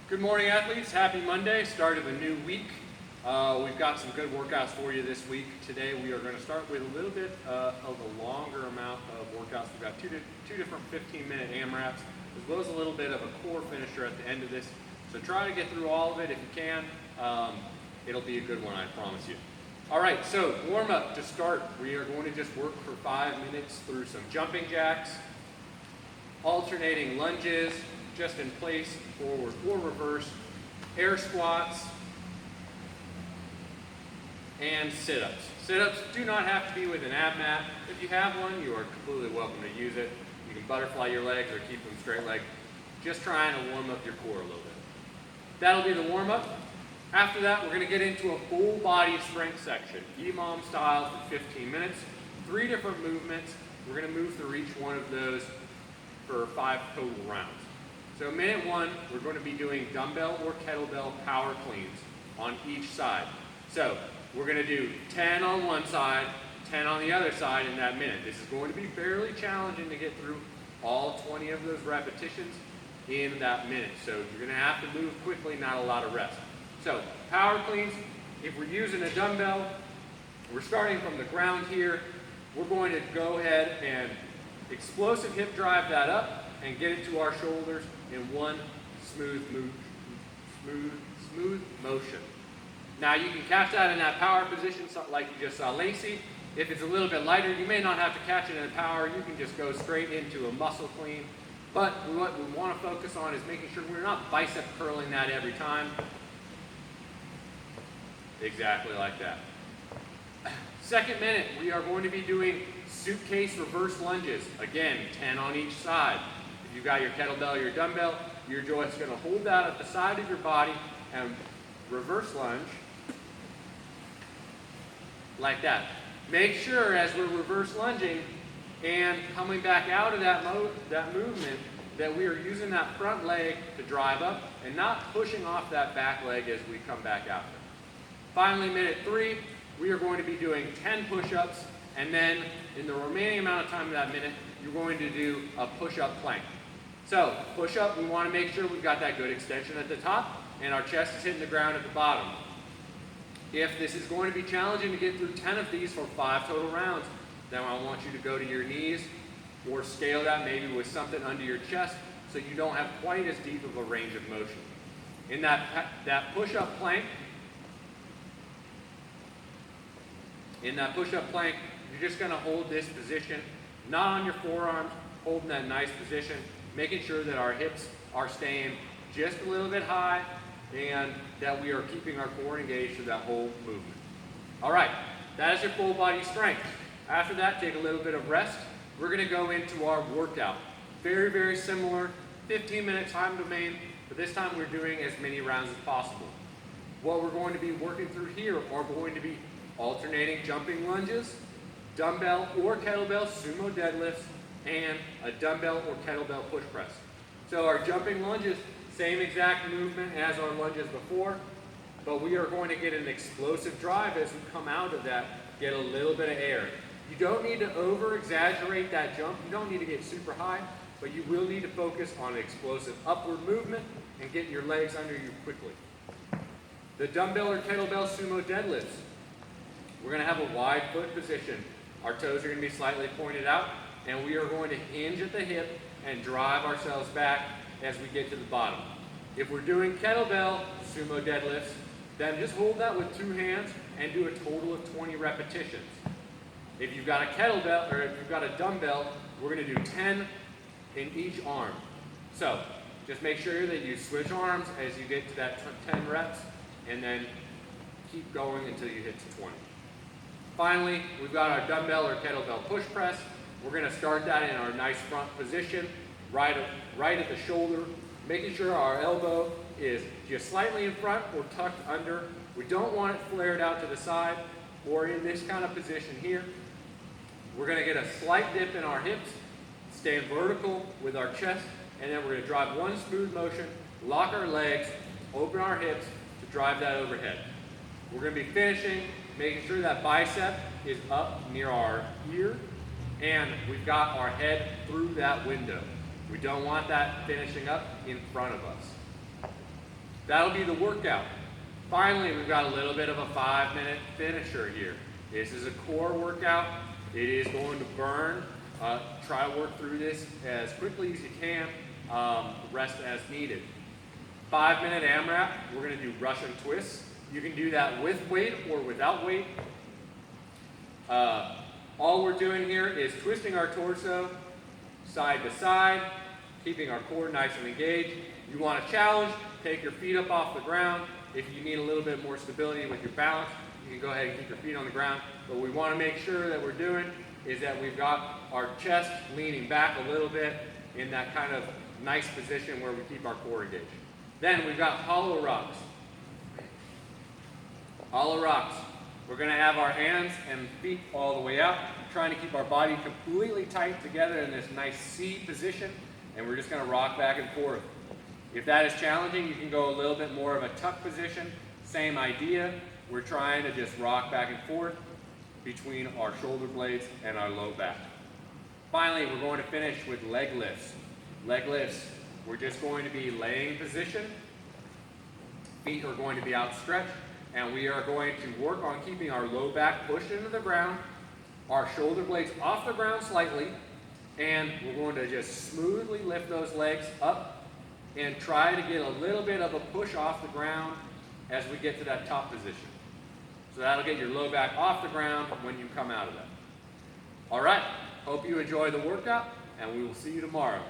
Good morning, athletes. Happy Monday, start of a new week. We've got some good workouts for you this week. Today we are going to start with a little bit of a longer amount of workouts. We've got two different 15-minute AMRAPs, as well as a little bit of a core finisher at the end of this. So try to get through all of it if you can. It'll be a good one, I promise you. All right, so warm up to start. We are going to just work for 5 minutes through some jumping jacks, alternating lunges, just in place, forward or reverse, air squats, and sit-ups. Sit-ups do not have to be with an ab mat. If you have one, you are completely welcome to use it. You can butterfly your legs or keep them straight legged. Just trying to warm up your core a little bit. That'll be the warm-up. After that, we're going to get into a full body strength section, EMOM style for 15 minutes. 3 different movements. We're going to move through each one of those for 5 total rounds. So minute 1, we're going to be doing dumbbell or kettlebell power cleans on each side. So we're going to do 10 on one side, 10 on the other side in that minute. This is going to be fairly challenging to get through all 20 of those repetitions in that minute. So you're going to have to move quickly, not a lot of rest. So power cleans, if we're using a dumbbell, we're starting from the ground here. We're going to go ahead and explosive hip drive that up and get it to our shoulders in one smooth motion. Now you can catch that in that power position like you just saw Lacey. If it's a little bit lighter, you may not have to catch it in a power. You can just go straight into a muscle clean. But what we want to focus on is making sure we're not bicep curling that every time. Exactly like that. Second minute, we are going to be doing suitcase reverse lunges. Again, 10 on each side. If you've got your kettlebell or your dumbbell, you're just going to hold that at the side of your body and reverse lunge like that. Make sure as we're reverse lunging and coming back out of that movement that we are using that front leg to drive up and not pushing off that back leg as we come back out. Finally, minute 3, we are going to be doing 10 push-ups, and then in the remaining amount of time of that minute, you're going to do a push-up plank. So, push-up, we want to make sure we've got that good extension at the top, and our chest is hitting the ground at the bottom. If this is going to be challenging to get through 10 of these for 5 total rounds, then I want you to go to your knees or scale that maybe with something under your chest so you don't have quite as deep of a range of motion. In that push-up plank, you're just going to hold this position, not on your forearms, holding that nice position, making sure that our hips are staying just a little bit high and that we are keeping our core engaged through that whole movement. All right, that is your full body strength. After that, take a little bit of rest. We're going to go into our workout. Very, very similar, 15-minute time domain, but this time we're doing as many rounds as possible. What we're going to be working through here are going to be alternating jumping lunges, dumbbell or kettlebell sumo deadlifts, and a dumbbell or kettlebell push press. So our jumping lunges, same exact movement as our lunges before, but we are going to get an explosive drive as we come out of that, get a little bit of air. You don't need to over-exaggerate that jump. You don't need to get super high, but you will need to focus on explosive upward movement and getting your legs under you quickly. The dumbbell or kettlebell sumo deadlifts, we're going to have a wide foot position. Our toes are going to be slightly pointed out, and we are going to hinge at the hip and drive ourselves back as we get to the bottom. If we're doing kettlebell sumo deadlifts, then just hold that with 2 hands and do a total of 20 repetitions. If you've got a kettlebell, or if you've got a dumbbell, we're going to do 10 in each arm. So just make sure that you switch arms as you get to that 10 reps, and then keep going until you hit to 20. Finally, we've got our dumbbell or kettlebell push press. We're going to start that in our nice front position, right at the shoulder, making sure our elbow is just slightly in front or tucked under. We don't want it flared out to the side or in this kind of position here. We're going to get a slight dip in our hips, stay vertical with our chest, and then we're going to drive one smooth motion, lock our legs, open our hips to drive that overhead. We're going to be finishing, making sure that bicep is up near our ear, and we've got our head through that window. We don't want that finishing up in front of us. That'll be the workout. Finally, we've got a little bit of a 5-minute finisher here. This is a core workout. It is going to burn. Try to work through this as quickly as you can, rest as needed. 5-minute AMRAP, we're going to do Russian twists. You can do that with weight or without weight. All we're doing here is twisting our torso side to side, keeping our core nice and engaged. You want to challenge, take your feet up off the ground. If you need a little bit more stability with your balance, you can go ahead and keep your feet on the ground. What we want to make sure that we're doing is that we've got our chest leaning back a little bit in that kind of nice position where we keep our core engaged. Then we've got hollow rocks. Hollow rocks. We're going to have our hands and feet all the way out, trying to keep our body completely tight together in this nice C position, and we're just going to rock back and forth. If that is challenging, you can go a little bit more of a tuck position. Same idea. We're trying to just rock back and forth between our shoulder blades and our low back. Finally, we're going to finish with leg lifts. Leg lifts, we're just going to be laying position. Feet are going to be outstretched, and we are going to work on keeping our low back pushed into the ground, our shoulder blades off the ground slightly, and we're going to just smoothly lift those legs up and try to get a little bit of a push off the ground as we get to that top position. So that'll get your low back off the ground when you come out of that. All right, hope you enjoy the workout, and we will see you tomorrow.